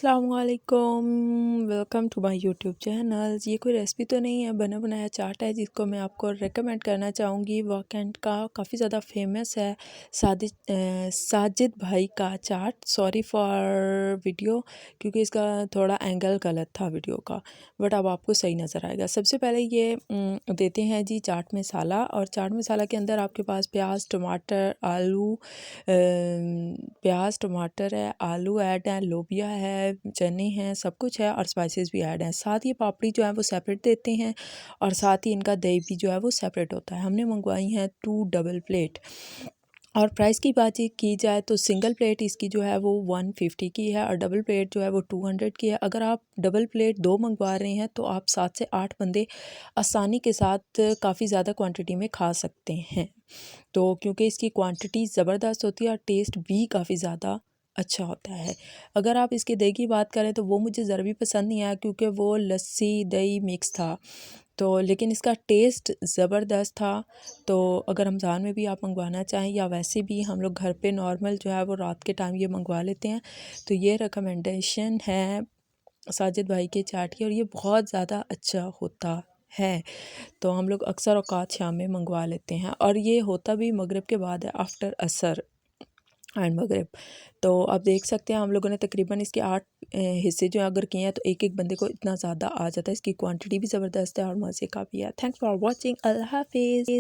अस्सलामुअलैकुम, welcome to my YouTube channel. ये कोई रेसिपी तो नहीं है, बना बनाया चाट है जिसको मैं आपको रेकमेंड करना चाहूँगी। वीकेंड का काफ़ी ज़्यादा फेमस है साजिद भाई का चाट। सॉरी फॉर वीडियो क्योंकि इसका थोड़ा एंगल गलत था वीडियो का, बट अब आपको सही नज़र आएगा। सबसे पहले ये देते हैं जी चाट मसाला, और चाट मसाला के अंदर आपके पास प्याज टमाटर आलू प्याज टमाटर है, आलू ऐड है, लोबिया है, चने हैं, सब कुछ है और स्पाइसेस भी ऐड हैं। साथ ही पापड़ी जो है वो सेपरेट देते हैं और साथ ही इनका दही भी जो है वो सेपरेट होता है। हमने मंगवाई हैं 2 डबल प्लेट। और प्राइस की बात की जाए तो सिंगल प्लेट इसकी जो है वो 150 की है और डबल प्लेट जो है वो 200 की है। अगर आप डबल प्लेट 2 मंगवा रहे हैं तो आप 7 से 8 बंदे आसानी के साथ काफ़ी ज़्यादा क्वांटिटी में खा सकते हैं। तो क्योंकि इसकी क्वांटिटी ज़बरदस्त होती है और टेस्ट भी काफ़ी ज़्यादा अच्छा होता है। अगर आप इसके दही की बात करें तो वो मुझे ज़रा भी पसंद नहीं आया क्योंकि वो लस्सी दही मिक्स था, तो लेकिन इसका टेस्ट ज़बरदस्त था। तो अगर रमज़ान में भी आप मंगवाना चाहें या वैसे भी हम लोग घर पे नॉर्मल जो है वो रात के टाइम ये मंगवा लेते हैं, तो ये रिकमेंडेशन है साजिद भाई के चाट की और ये बहुत ज़्यादा अच्छा होता है। तो हम लोग अक्सर औक़ात शाम में मंगवा लेते हैं और ये होता भी मगरिब के बाद है, आफ्टर असर एंड मगरिब। तो आप देख सकते हैं हम लोगों ने तकरीबन इसके 8 हिस्से जो अगर किए हैं तो एक एक बंदे को इतना ज़्यादा आ जाता है। इसकी क्वांटिटी भी ज़बरदस्त है और मज़े का भी है। Thanks for watching. अल्लाह हाफिज़।